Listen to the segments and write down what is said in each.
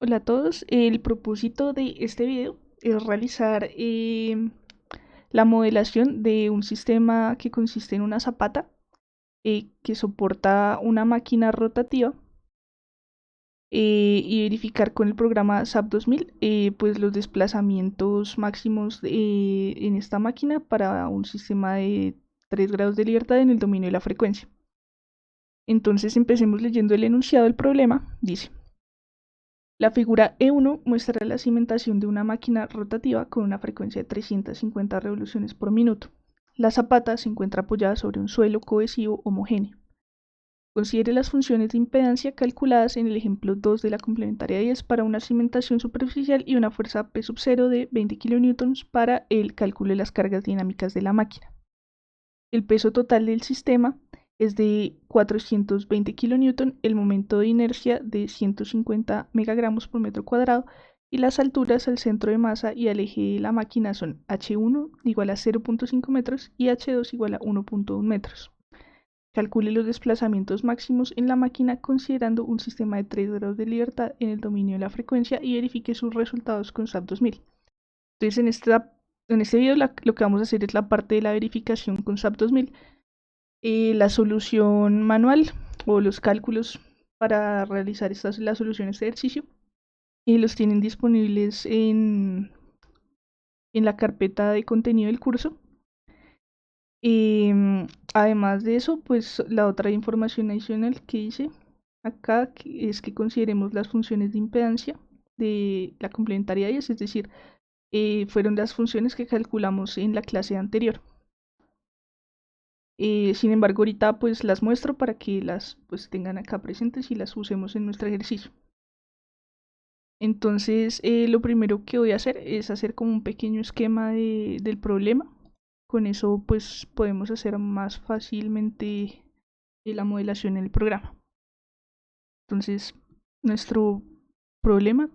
Hola a todos, el propósito de este video es realizar la modelación de un sistema que consiste en una zapata que soporta una máquina rotativa y verificar con el programa SAP 2000 pues los desplazamientos máximos en esta máquina para un sistema de 3 grados de libertad en el dominio de la frecuencia. Entonces empecemos leyendo el enunciado del problema. Dice: la figura E1 muestra la cimentación de una máquina rotativa con una frecuencia de 350 revoluciones por minuto. La zapata se encuentra apoyada sobre un suelo cohesivo homogéneo. Considere las funciones de impedancia calculadas en el ejemplo 2 de la complementaria 10 para una cimentación superficial y una fuerza P sub 0 de 20 kN para el cálculo de las cargas dinámicas de la máquina. El peso total del sistema es de 420 kN, el momento de inercia de 150 megagramos por metro cuadrado y las alturas al centro de masa y al eje de la máquina son h1 igual a 0.5 metros y h2 igual a 1.1 metros. Calcule los desplazamientos máximos en la máquina considerando un sistema de 3 grados de libertad en el dominio de la frecuencia y verifique sus resultados con SAP 2000. Entonces en este video lo que vamos a hacer es la parte de la verificación con SAP 2000. La solución manual o los cálculos para realizar las soluciones de ejercicio y los tienen disponibles en la carpeta de contenido del curso. Además de eso, pues la otra información adicional que hice acá es que consideremos las funciones de impedancia de la complementaria 10, es decir, fueron las funciones que calculamos en la clase anterior. Sin embargo, ahorita pues las muestro para que las pues tengan acá presentes y las usemos en nuestro ejercicio. Entonces, lo primero que voy a hacer es hacer como un pequeño esquema del problema. Con eso pues podemos hacer más fácilmente la modelación en el programa. Entonces, nuestro problema,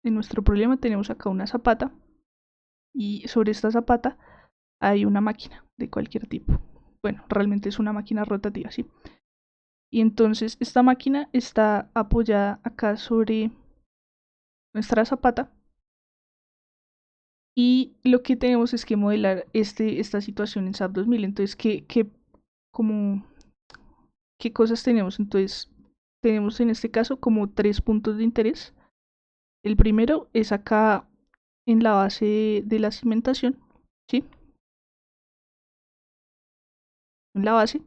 en nuestro problema tenemos acá una zapata y sobre esta zapata hay una máquina de cualquier tipo. Bueno, realmente es una máquina rotativa, ¿sí? Y entonces esta máquina está apoyada acá sobre nuestra zapata y lo que tenemos es que modelar esta situación en SAP 2000. Entonces, como, ¿qué cosas tenemos? Entonces, tenemos en este caso como 3 puntos de interés. El primero es acá en la base de la cimentación, ¿sí? En la base.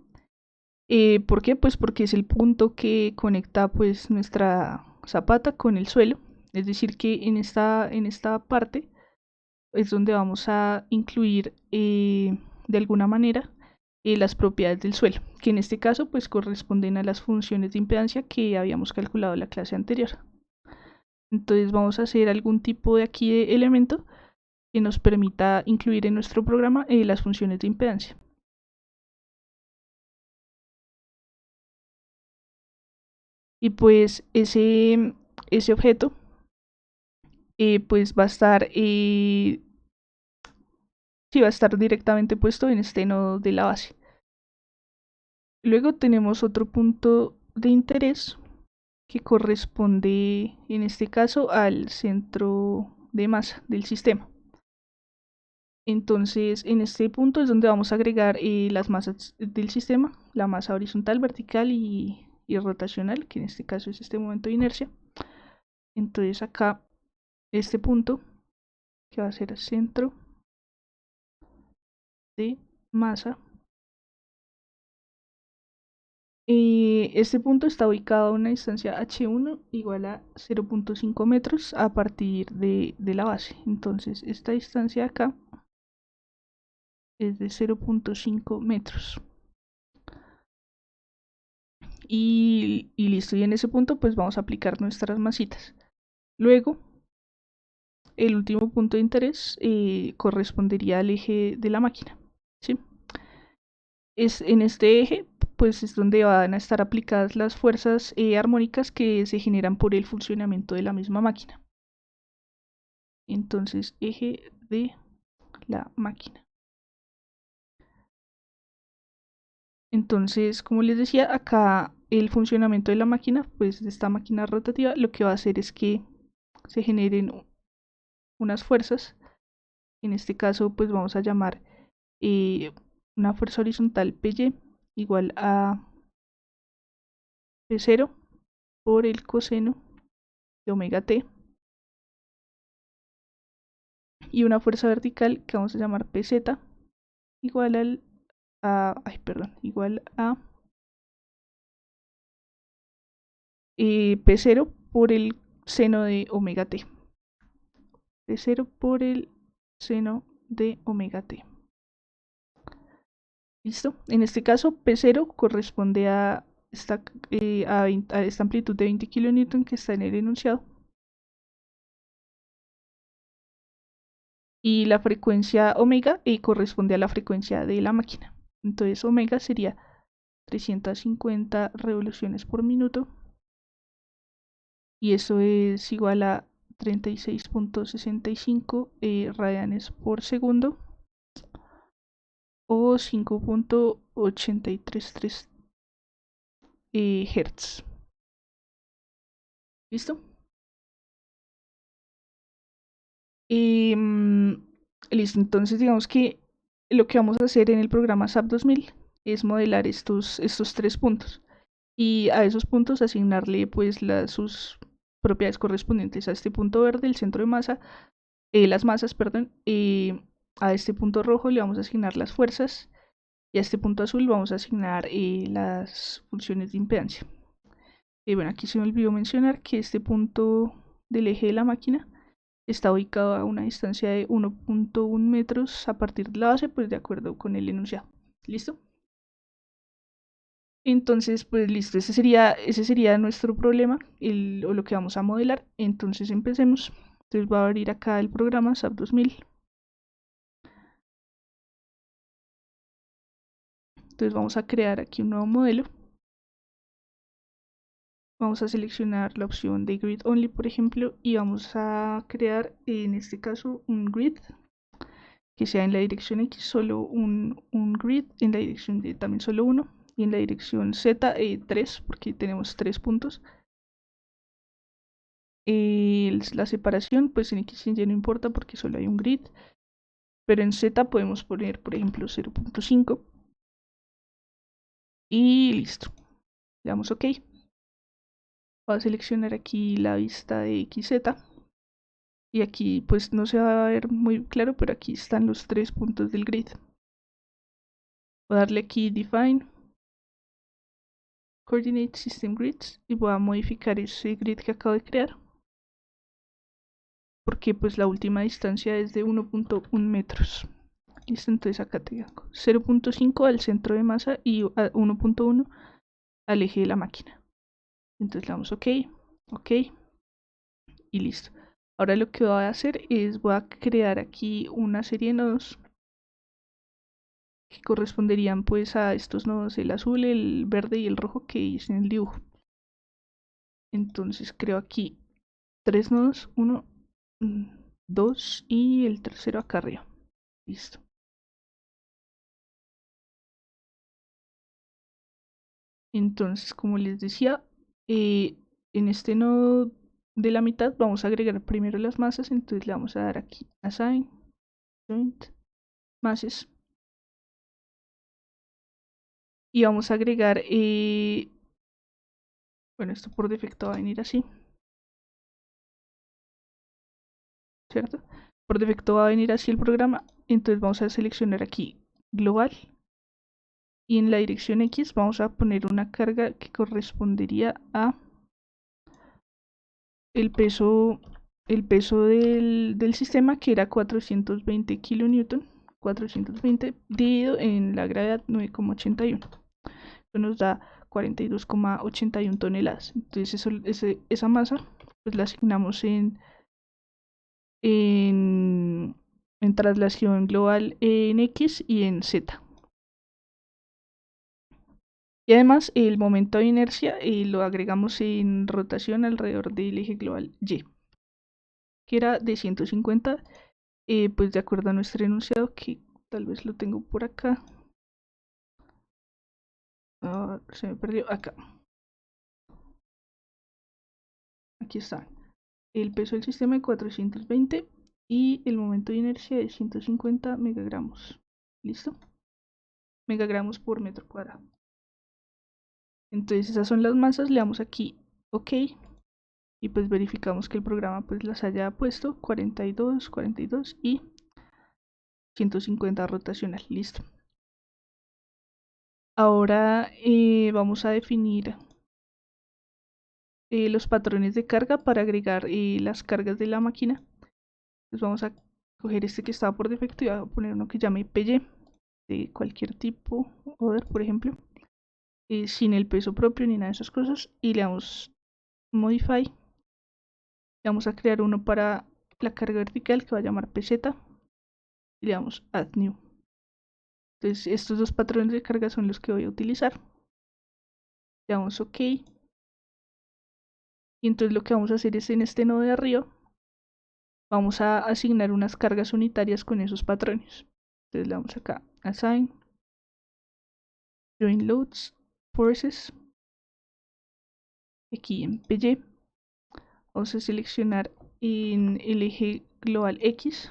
¿Por qué? Pues porque es el punto que conecta pues nuestra zapata con el suelo. Es decir, que en esta parte es donde vamos a incluir de alguna manera las propiedades del suelo, que en este caso pues corresponden a las funciones de impedancia que habíamos calculado en la clase anterior. Entonces vamos a hacer algún tipo de aquí de elemento que nos permita incluir en nuestro programa las funciones de impedancia. Y pues ese objeto pues sí, va a estar directamente puesto en este nodo de la base. Luego tenemos otro punto de interés que corresponde en este caso al centro de masa del sistema. Entonces en este punto es donde vamos a agregar las masas del sistema, la masa horizontal, vertical y rotacional, que en este caso es este momento de inercia. Entonces acá este punto que va a ser el centro de masa, este punto está ubicado a una distancia h1 igual a 0.5 metros a partir de la base. Entonces esta distancia acá es de 0.5 metros. Y listo, y en ese punto pues vamos a aplicar nuestras masitas. Luego, el último punto de interés correspondería al eje de la máquina, ¿sí? En este eje pues es donde van a estar aplicadas las fuerzas armónicas que se generan por el funcionamiento de la misma máquina. Entonces, eje de la máquina. Entonces, como les decía, acá el funcionamiento de la máquina, pues de esta máquina rotativa, lo que va a hacer es que se generen unas fuerzas. En este caso, pues vamos a llamar una fuerza horizontal PY igual a P0 por el coseno de omega t, y una fuerza vertical que vamos a llamar PZ igual igual a P0 por el seno de omega t. P0 por el seno de omega t. ¿Listo? En este caso, P0 corresponde a esta amplitud de 20 kN que está en el enunciado. Y la frecuencia omega corresponde a la frecuencia de la máquina. Entonces omega sería 350 revoluciones por minuto. Y eso es igual a 36.65 radianes por segundo. O 5.833 Hz. ¿Listo? Listo, entonces digamos que lo que vamos a hacer en el programa SAP 2000 es modelar estos tres puntos y a esos puntos asignarle pues sus propiedades correspondientes. A este punto verde, el centro de masa, las masas, perdón, a este punto rojo le vamos a asignar las fuerzas y a este punto azul vamos a asignar las funciones de impedancia. Bueno, aquí se me olvidó mencionar que este punto del eje de la máquina está ubicado a una distancia de 1.1 metros a partir de la base, pues de acuerdo con el enunciado. ¿Listo? Entonces, pues listo, ese sería nuestro problema, o lo que vamos a modelar. Entonces empecemos. Entonces voy a abrir acá el programa SAP 2000. Entonces vamos a crear aquí un nuevo modelo. Vamos a seleccionar la opción de Grid Only, por ejemplo, y vamos a crear en este caso un grid que sea en la dirección X solo un grid, en la dirección Y también solo uno, y en la dirección Z 3, porque tenemos 3 puntos. La separación, pues en X y Y no importa porque solo hay un grid, pero en Z podemos poner, por ejemplo, 0.5 y listo. Le damos OK. Voy a seleccionar aquí la vista de XZ. Y aquí pues no se va a ver muy claro, pero aquí están los 3 puntos del grid. Voy a darle aquí Define Coordinate System Grids y voy a modificar ese grid que acabo de crear, porque pues la última distancia es de 1.1 metros. Listo, entonces acá tengo 0.5 al centro de masa y 1.1 al eje de la máquina. Entonces le damos OK, OK y listo. Ahora lo que voy a hacer es voy a crear aquí una serie de nodos que corresponderían pues a estos nodos, el azul, el verde y el rojo que hice en el dibujo. Entonces creo aquí 3 nodos, 1, 2 y el tercero acá arriba. Listo. Entonces, como les decía, en este nodo de la mitad vamos a agregar primero las masas. Entonces le vamos a dar aquí Assign, Joint, Masses. Y vamos a agregar, bueno, esto por defecto va a venir así, ¿cierto? Por defecto va a venir así el programa. Entonces vamos a seleccionar aquí Global. Y en la dirección X vamos a poner una carga que correspondería a el peso del sistema, que era 420 kilonewton, 420 dividido en la gravedad 9,81. Eso nos da 42,81 toneladas. Entonces esa masa pues la asignamos en traslación global en X y en Z. Y además el momento de inercia lo agregamos en rotación alrededor del eje global Y, que era de 150, pues de acuerdo a nuestro enunciado, que tal vez lo tengo por acá. Se me perdió acá. aquí está. El peso del sistema de 420 y el momento de inercia de 150 megagramos. ¿Listo? Megagramos por metro cuadrado. Entonces esas son las masas, le damos aquí OK y pues verificamos que el programa pues las haya puesto 42, 42 y 150 rotacional. Listo. Ahora vamos a definir los patrones de carga para agregar las cargas de la máquina. Entonces vamos a coger este que estaba por defecto y voy a poner uno que llame PY de cualquier tipo, order por ejemplo, sin el peso propio ni nada de esas cosas, y le damos modify. Le vamos a crear uno para la carga vertical que va a llamar PZ y le damos add new. Entonces estos dos patrones de carga son los que voy a utilizar. Le damos OK y entonces lo que vamos a hacer es en este nodo de arriba vamos a asignar unas cargas unitarias con esos patrones. Entonces le damos acá assign join loads forces. Aquí en PY vamos a seleccionar en el eje global X,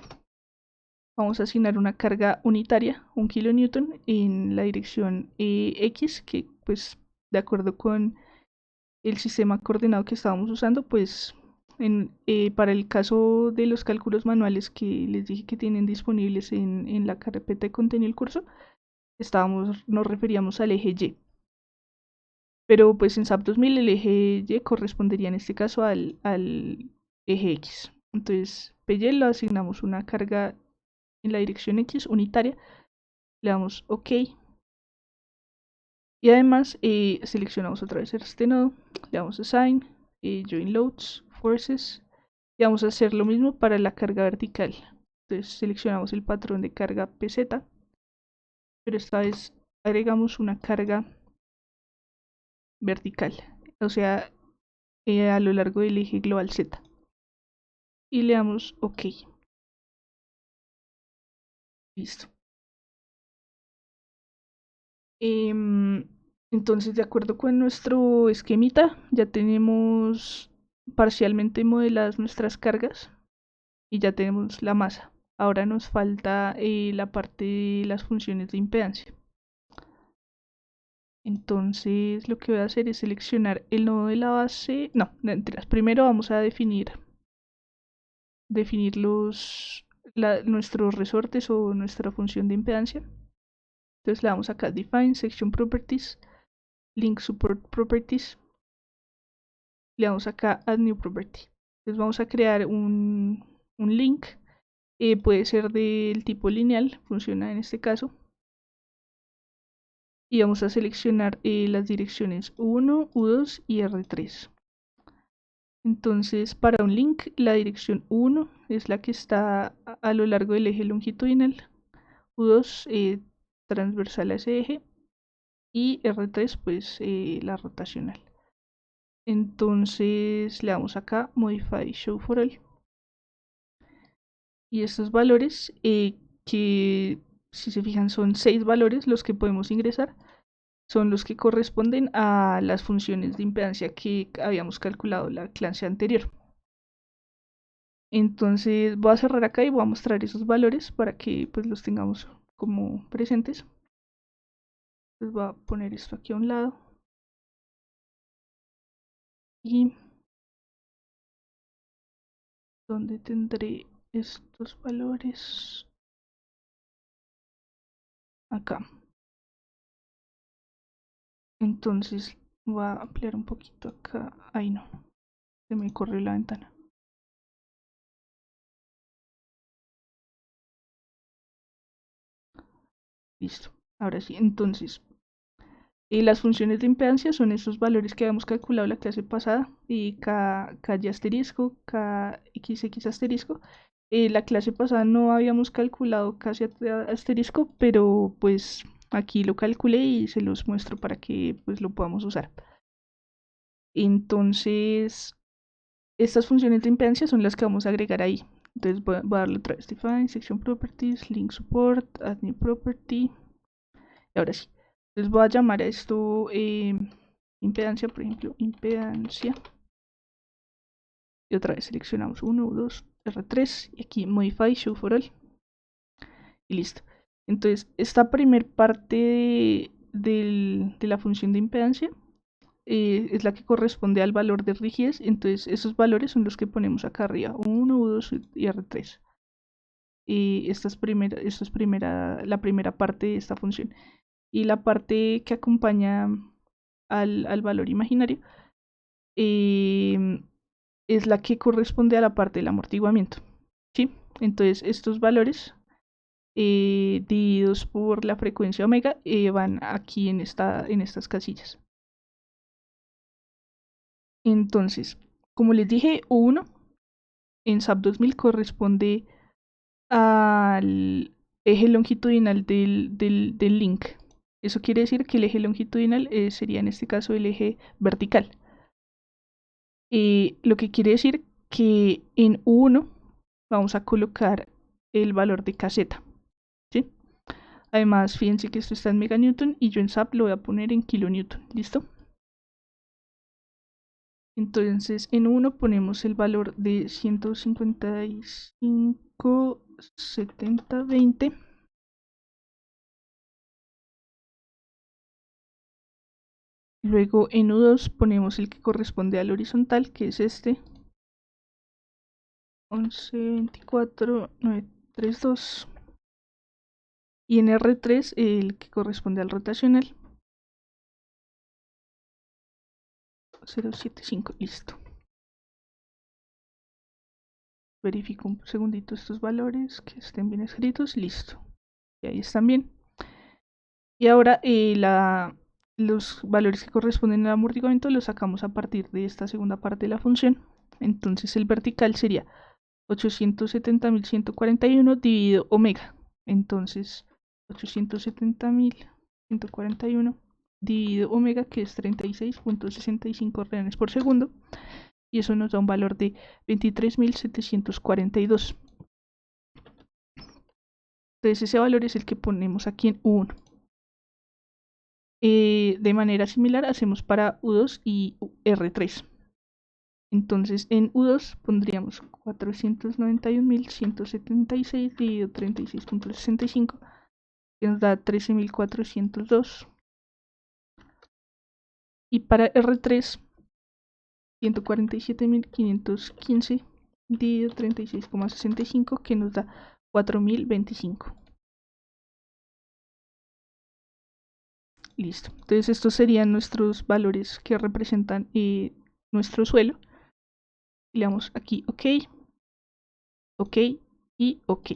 vamos a asignar una carga unitaria, 1 kilonewton, en la dirección X, que pues de acuerdo con el sistema coordenado que estábamos usando, pues para el caso de los cálculos manuales que les dije que tienen disponibles en la carpeta de contenido del curso, nos referíamos al eje Y. Pero pues en SAP 2000 el eje Y correspondería en este caso al eje X. Entonces PY lo asignamos una carga en la dirección X unitaria, le damos OK y además seleccionamos otra vez este nodo, le damos assign, join loads, forces y vamos a hacer lo mismo para la carga vertical. Entonces seleccionamos el patrón de carga PZ, pero esta vez agregamos una carga vertical, o sea, a lo largo del eje global Z. Y le damos OK. Listo. Entonces, de acuerdo con nuestro esquemita, ya tenemos parcialmente modeladas nuestras cargas y ya tenemos la masa. Ahora nos falta la parte de las funciones de impedancia. Entonces, lo que voy a hacer es seleccionar el nodo de la base. No, mentiras. Primero vamos a definir nuestros resortes o nuestra función de impedancia. Entonces le damos acá define section properties, link support properties, le damos acá add new property. Entonces vamos a crear un link, puede ser del tipo lineal, funciona en este caso, y vamos a seleccionar las direcciones U1, U2 y R3. Entonces para un link la dirección U1 es la que está a lo largo del eje longitudinal, U2 transversal a ese eje y R3 pues la rotacional. Entonces le damos acá modify show for all y estos valores que si se fijan son 6 valores los que podemos ingresar, son los que corresponden a las funciones de impedancia que habíamos calculado la clase anterior. Entonces voy a cerrar acá y voy a mostrar esos valores para que pues los tengamos como presentes. Entonces voy a poner esto aquí a un lado y donde tendré estos valores acá. Entonces voy a ampliar un poquito acá. Ahí no, se me corrió la ventana. Listo. Ahora sí, entonces las funciones de impedancia son esos valores que habíamos calculado la clase pasada y KY asterisco, KXX asterisco. La clase pasada no habíamos calculado casi asterisco, pero pues aquí lo calculé y se los muestro para que pues lo podamos usar. Entonces, estas funciones de impedancia son las que vamos a agregar ahí. Entonces voy a darle otra vez define, section properties, link support, add new property. Y ahora sí. Entonces voy a llamar a esto impedancia, por ejemplo, impedancia. Y otra vez seleccionamos 1, 2, R3 y aquí Modify Show for All. Y listo. Entonces, esta primer parte de la función de impedancia es la que corresponde al valor de rigidez. Entonces, esos valores son los que ponemos acá arriba: 1, 2 y R3. Y esta es la primera parte de esta función. Y la parte que acompaña al valor imaginario es la que corresponde a la parte del amortiguamiento. ¿Sí? Entonces, estos valores divididos por la frecuencia omega van aquí en estas casillas. Entonces, como les dije, U1 en SAP 2000 corresponde al eje longitudinal del link. Eso quiere decir que el eje longitudinal sería en este caso el eje vertical. Lo que quiere decir que en U1 vamos a colocar el valor de KZ. ¿Sí? Además, fíjense que esto está en meganewton y yo en SAP lo voy a poner en kilonewton. ¿Listo? Entonces en 1 ponemos el valor de 155, 70, 20. Luego en U2 ponemos el que corresponde al horizontal, que es este: 11, 24, 932. Y en R3 el que corresponde al rotacional, 075. Listo. Verifico un segundito estos valores que estén bien escritos. Listo. Y ahí están bien. Y ahora los valores que corresponden al amortiguamiento los sacamos a partir de esta segunda parte de la función. Entonces el vertical sería 870.141 dividido omega. Entonces 870.141 dividido omega, que es 36.65 reales por segundo. Y eso nos da un valor de 23.742. Entonces ese valor es el que ponemos aquí en U1. De manera similar hacemos para U2 y R3. Entonces en U2 pondríamos 491.176 dividido 36.65, que nos da 13.402. Y para R3, 147.515 dividido 36.65, que nos da 4.025. Listo. Entonces estos serían nuestros valores que representan nuestro suelo. Le damos aquí OK, OK y OK.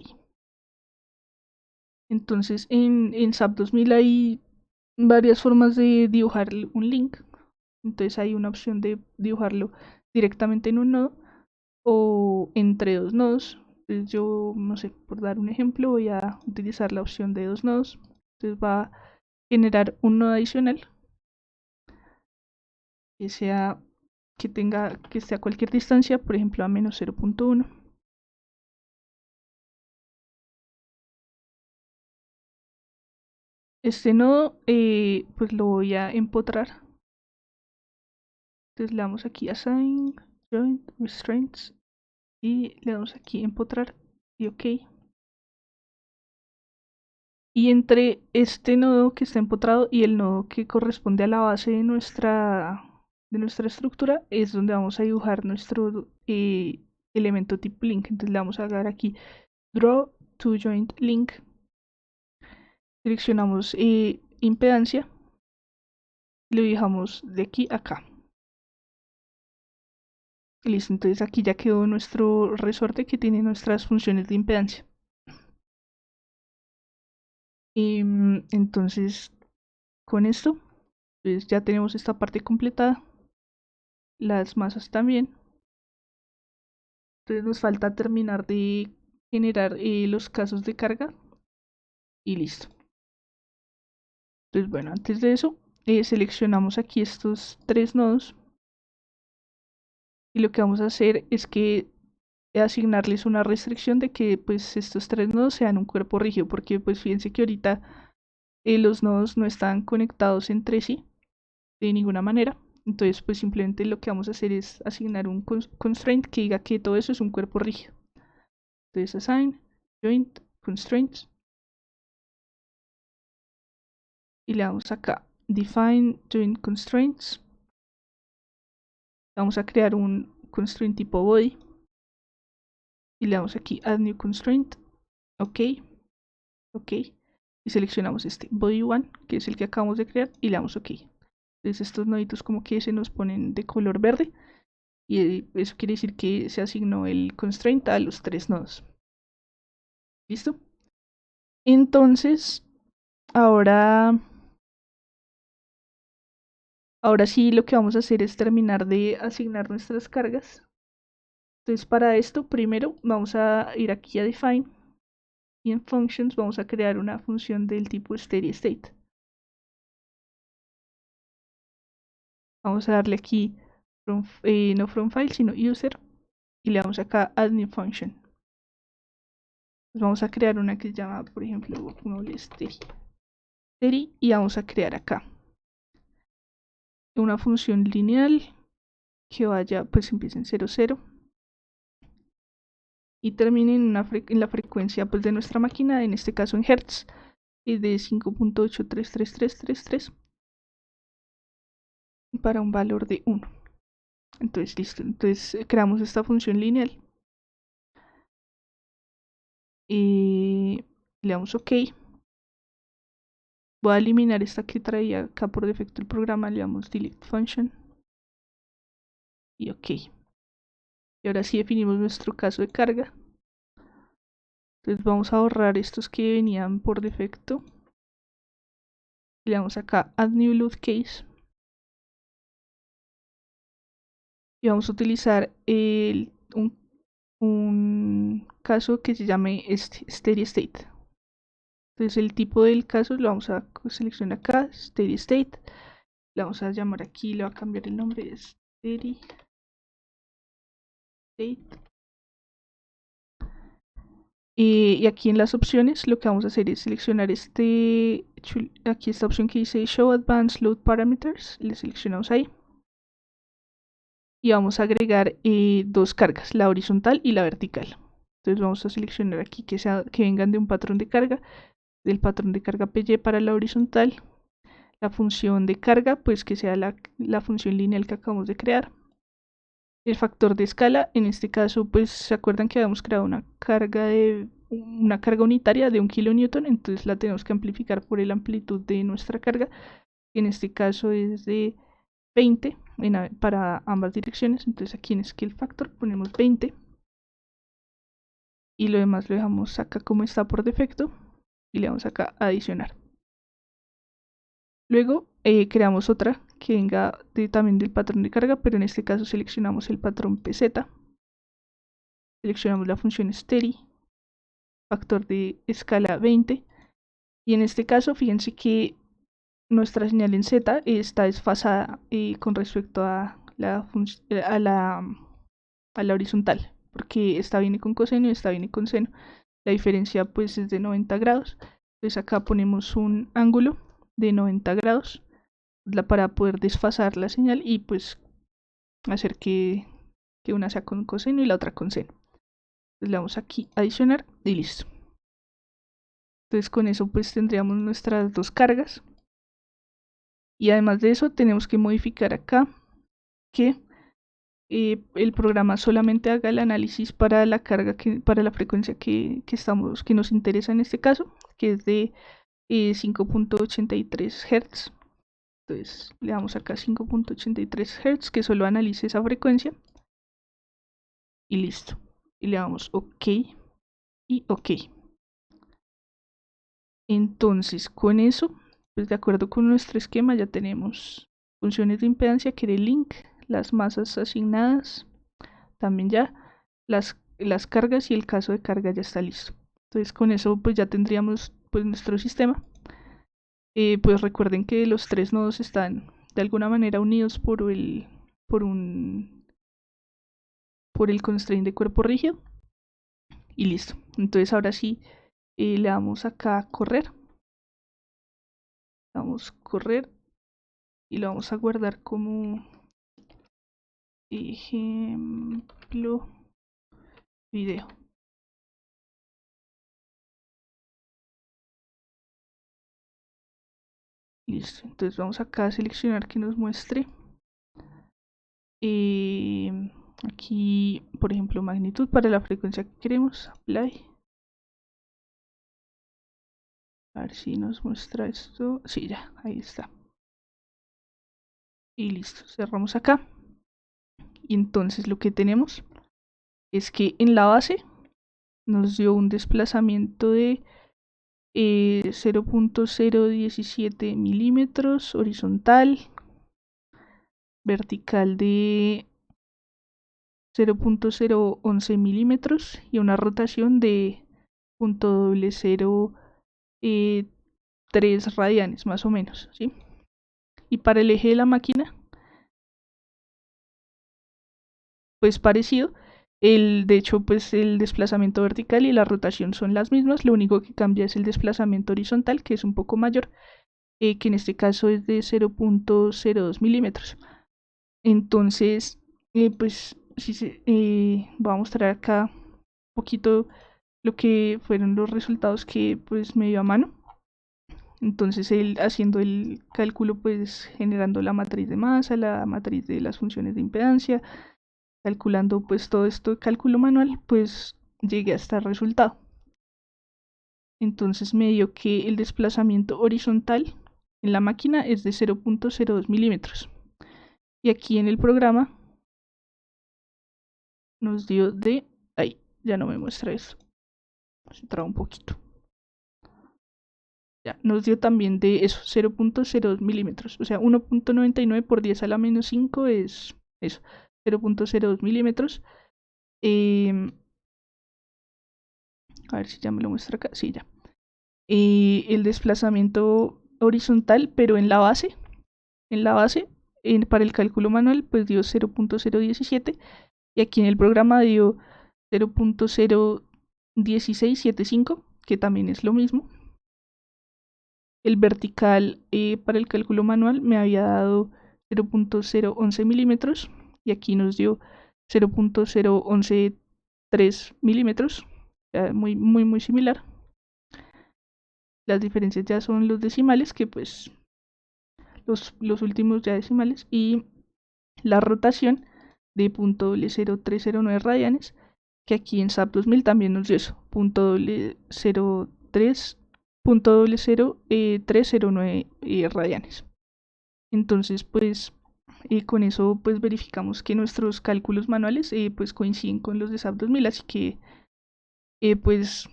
Entonces en SAP 2000 hay varias formas de dibujar un link. Entonces hay una opción de dibujarlo directamente en un nodo o entre dos nodos. Entonces yo, no sé, por dar un ejemplo, voy a utilizar la opción de dos nodos. Entonces va a generar un nodo adicional que esté a cualquier distancia, por ejemplo a menos 0.1. Este nodo pues lo voy a empotrar. Entonces le damos aquí Assign, Joint, Restraints y le damos aquí Empotrar y OK. Y entre este nodo que está empotrado y el nodo que corresponde a la base de nuestra estructura es donde vamos a dibujar nuestro elemento tipo link. Entonces le vamos a dar aquí Draw to Joint Link. Seleccionamos impedancia y lo dibujamos de aquí a acá. Listo, entonces aquí ya quedó nuestro resorte que tiene nuestras funciones de impedancia. Entonces, con esto, pues ya tenemos esta parte completada. Las masas también. Entonces nos falta terminar de generar los casos de carga. Y listo. Entonces, bueno, antes de eso, seleccionamos aquí estos tres nodos. Y lo que vamos a hacer es que asignarles una restricción de que pues estos tres nodos sean un cuerpo rígido, porque pues fíjense que ahorita los nodos no están conectados entre sí de ninguna manera. Entonces pues simplemente lo que vamos a hacer es asignar un constraint que diga que todo eso es un cuerpo rígido. Entonces assign joint constraints y le damos acá define joint constraints. Vamos a crear un constraint tipo body y le damos aquí add new constraint. Ok, ok, y seleccionamos este body 1 que es el que acabamos de crear y le damos ok. Entonces estos noditos como que se nos ponen de color verde y eso quiere decir que se asignó el constraint a los 3 nodos. ¿Listo? Entonces ahora sí lo que vamos a hacer es terminar de asignar nuestras cargas. Entonces para esto primero vamos a ir aquí a define y en functions vamos a crear una función del tipo steady state. Vamos a darle aquí no from file sino user y le damos acá add new function. Pues vamos a crear una que se llama por ejemplo steady y vamos a crear acá una función lineal que vaya pues empiece en 0 0 y termine en la frecuencia pues de nuestra máquina, en este caso en Hertz, de 5.833333 para un valor de 1. Entonces listo, entonces creamos esta función lineal y le damos ok. Voy a eliminar esta que traía acá por defecto el programa, le damos delete function y ok. Y ahora sí definimos nuestro caso de carga. Entonces vamos a borrar estos que venían por defecto. Le damos acá add new load case. Y vamos a utilizar un caso que se llame steady state. Entonces el tipo del caso lo vamos a seleccionar acá, steady state. Le vamos a llamar aquí, le va a cambiar el nombre, steady state. Y aquí en las opciones lo que vamos a hacer es seleccionar aquí esta opción que dice Show Advanced Load Parameters, le seleccionamos ahí. Y vamos a agregar dos cargas, la horizontal y la vertical. Entonces vamos a seleccionar aquí que vengan de un patrón de carga, del patrón de carga PY para la horizontal. La función de carga, pues que sea la función lineal que acabamos de crear. El factor de escala, en este caso, pues se acuerdan que habíamos creado una carga unitaria de 1 kN, entonces la tenemos que amplificar por la amplitud de nuestra carga, que en este caso es de 20 para ambas direcciones. Entonces aquí en scale factor ponemos 20 y lo demás lo dejamos acá como está por defecto y le damos acá a adicionar. Luego creamos otra que venga también del patrón de carga, pero en este caso seleccionamos el patrón PZ, seleccionamos la función steady, factor de escala 20, y en este caso fíjense que nuestra señal en Z está desfasada con respecto a la horizontal, porque esta viene con coseno y esta viene con seno. La diferencia pues es de 90 grados. Entonces acá ponemos un ángulo de 90 grados para poder desfasar la señal y pues hacer que una sea con coseno y la otra con seno. Entonces le damos aquí adicionar y listo. Entonces con eso pues tendríamos nuestras dos cargas. Y además de eso tenemos que modificar acá que el programa solamente haga el análisis para la carga para la frecuencia que nos interesa en este caso, que es de 5.83 Hz. Entonces le damos acá 5.83 Hz, que solo analice esa frecuencia y listo. Y le damos OK y OK. Entonces con eso, pues de acuerdo con nuestro esquema ya tenemos funciones de impedancia que era el link, las masas asignadas, también ya las cargas y el caso de carga ya está listo. Entonces con eso pues ya tendríamos pues nuestro sistema. Pues recuerden que los tres nodos están de alguna manera unidos por el constraint de cuerpo rígido y listo. Entonces ahora sí le damos acá a correr. Vamos a correr y lo vamos a guardar como ejemplo video. Listo, entonces vamos acá a seleccionar que nos muestre. Aquí, por ejemplo, magnitud para la frecuencia que queremos. Apply. A ver si nos muestra esto. Sí, ya, ahí está. Y listo, cerramos acá. Y entonces lo que tenemos es que en la base nos dio un desplazamiento de 0.017 milímetros horizontal, vertical de 0.011 milímetros y una rotación de 0.003 radianes más o menos, ¿sí? Y para el eje de la máquina, pues parecido. De hecho, pues el desplazamiento vertical y la rotación son las mismas, lo único que cambia es el desplazamiento horizontal, que es un poco mayor, que en este caso es de 0.02 milímetros. Entonces, pues voy a mostrar acá un poquito lo que fueron los resultados que pues me dio a mano. Entonces, él haciendo el cálculo, pues generando la matriz de masa, la matriz de las funciones de impedancia, calculando pues todo esto de cálculo manual, pues llegué hasta el resultado. Entonces me dio que el desplazamiento horizontal en la máquina es de 0.02 milímetros. Y aquí en el programa nos dio de... Ahí, ya no me muestra eso. Se traba un poquito. Ya, nos dio también de eso, 0.02 milímetros. O sea, 1.99 por 10 a la menos 5 es eso, 0.02 milímetros. A ver si ya me lo muestra acá. Sí, ya. El desplazamiento horizontal, pero en la base, para el cálculo manual, pues dio 0.017 y aquí en el programa dio 0.01675, que también es lo mismo. El vertical para el cálculo manual me había dado 0.011 milímetros y aquí nos dio 0.0113 milímetros, muy, muy, muy similar. Las diferencias ya son los decimales, que pues los últimos ya decimales, y la rotación de .00309 radianes, que aquí en SAP 2000 también nos dio eso, .00309 radianes. Entonces, pues con eso pues verificamos que nuestros cálculos manuales pues coinciden con los de SAP 2000, así que pues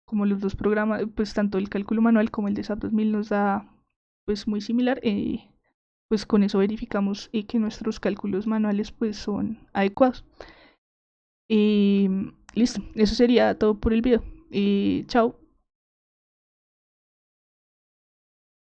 como los dos programas, pues tanto el cálculo manual como el de SAP 2000 nos da pues muy similar, pues con eso verificamos que nuestros cálculos manuales pues son adecuados. Listo, eso sería todo por el video. Chao.